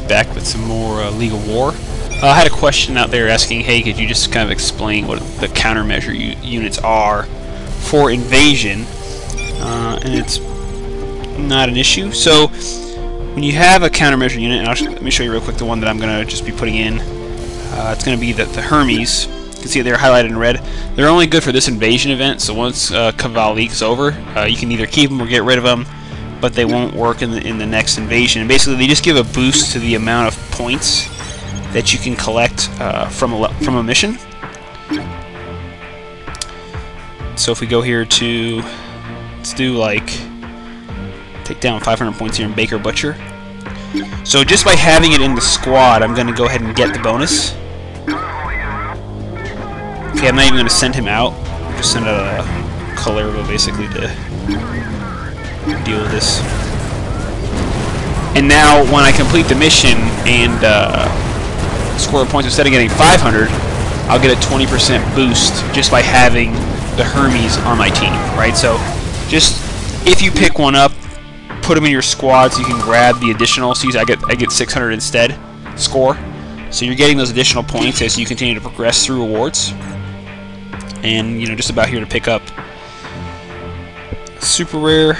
back with some more League of War. I had a question out there asking, hey, could you just kind of explain what the countermeasure units are for invasion? And it's not an issue. So when you have a countermeasure unit, and let me show you real quick the one that I'm going to just be putting in. It's going to be the Hermes. You can see they're highlighted in red. They're only good for this invasion event, so once Kavalik is over, you can either keep them or get rid of them, but they won't work in the next invasion. And basically, they just give a boost to the amount of points that you can collect from a mission. So if we go here to, let's do like, take down 500 points here in Baker Butcher. So just by having it in the squad, I'm going to go ahead and get the bonus. Okay, I'm not even going to send him out. Just send out a Calero basically to deal with this. And now when I complete the mission and score the points, instead of getting 500, I'll get a 20% boost just by having the Hermes on my team, right? So just if you pick one up, put them in your squad so you can grab the additional. So I get 600 instead score. So you're getting those additional points as you continue to progress through rewards. And just about here to pick up super rare.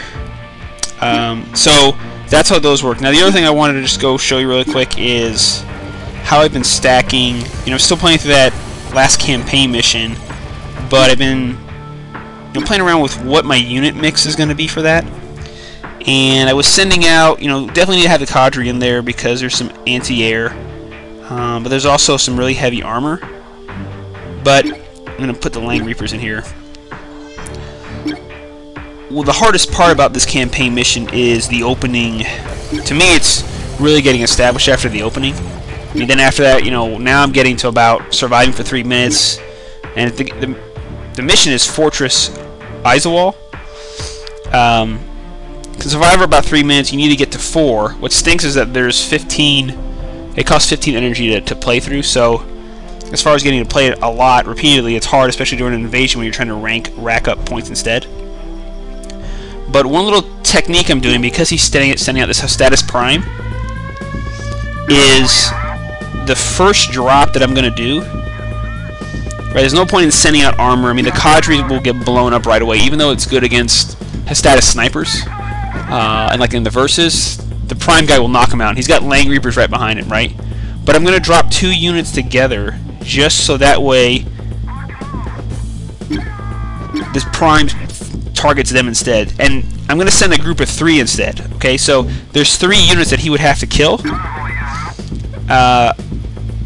So that's how those work. Now the other thing I wanted to just go show you really quick is how I've been stacking. I'm still playing through that last campaign mission, but I've been playing around with what my unit mix is going to be for that. And I was sending out, definitely need to have the cadre in there because there's some anti-air, but there's also some really heavy armor. But I'm going to put the Lang Reapers in here. Well, the hardest part about this campaign mission is the opening. To me, it's really getting established after the opening. And then after that, now I'm getting to about surviving for 3 minutes. And the mission is Fortress Isawal. To survive for about 3 minutes, you need to get to 4. What stinks is that there's 15. It costs 15 energy to play through. So as far as getting to play it a lot repeatedly, it's hard, especially during an invasion when you're trying to rack up points instead. But one little technique I'm doing, because he's sending out this status prime, is the first drop that I'm going to do. Right, there's no point in sending out armor. I mean, the cadre will get blown up right away, even though it's good against status snipers. And like in the versus, the prime guy will knock him out. And he's got Lang Reapers right behind him, right? But I'm going to drop 2 units together just so that way this prime targets them instead. And I'm going to send a group of 3 instead. Okay, so there's 3 units that he would have to kill.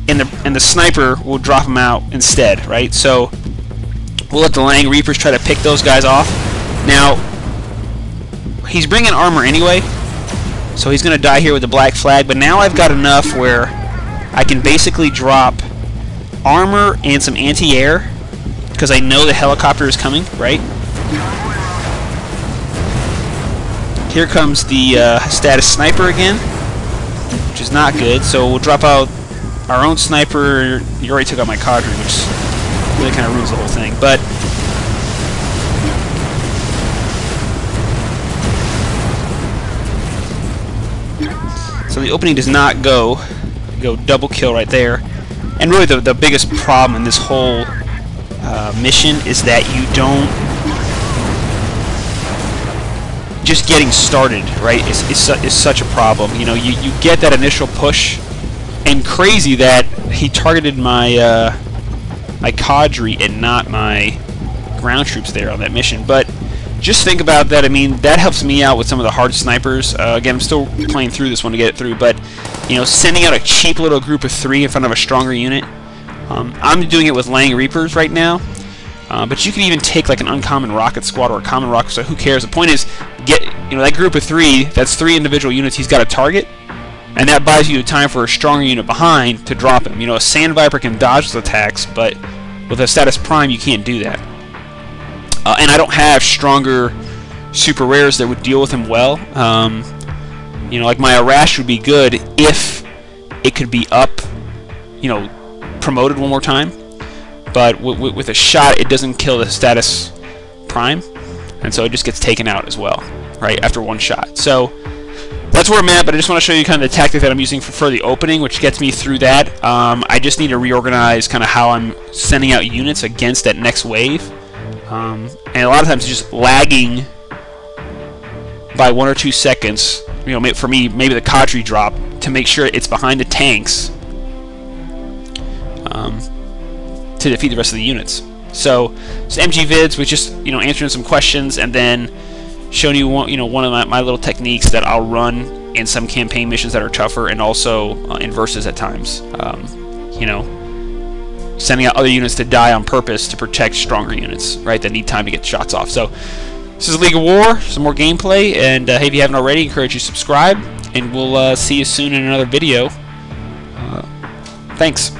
And the sniper will drop him out instead, right? So we'll let the Lang Reapers try to pick those guys off. Now, he's bringing armor anyway, so he's going to die here with the black flag, but now I've got enough where I can basically drop armor and some anti-air because I know the helicopter is coming, right? Here comes the status sniper again, which is not good, so we'll drop out our own sniper. You already took out my cadre, which really kind of ruins the whole thing, but so the opening does not go double kill right there. And really the biggest problem in this whole mission is that you don't just getting started, right? Is such a problem. You get that initial push, and crazy that he targeted my my cadre and not my ground troops there on that mission. But just think about that. I mean, that helps me out with some of the hard snipers. Again, I'm still playing through this one to get it through, but sending out a cheap little group of 3 in front of a stronger unit. I'm doing it with Lang Reapers right now, but you can even take like an uncommon rocket squad or a common rocket. So who cares? The point is, get that group of 3. That's 3 individual units he's got to target, and that buys you time for a stronger unit behind to drop him. A Sand Viper can dodge those attacks, but with a status prime, you can't do that. And I don't have stronger super rares that would deal with him well. Like my Arash would be good if it could be up, promoted one more time. But with a shot, it doesn't kill the status prime, and so it just gets taken out as well, right, after one shot. So that's where I'm at, but I just want to show you kind of the tactic that I'm using for the opening, which gets me through that. I just need to reorganize kind of how I'm sending out units against that next wave. And a lot of times it's just lagging by 1 or 2 seconds. You know, for me, maybe the cadre drop to make sure it's behind the tanks to defeat the rest of the units. So it's MG vids with just, you know, answering some questions and then showing you one of my little techniques that I'll run in some campaign missions that are tougher, and also in versus at times. You know, sending out other units to die on purpose to protect stronger units, right, that need time to get shots off. So this is League of War, some more gameplay, and hey, if you haven't already, encourage you to subscribe, and we'll see you soon in another video. Thanks.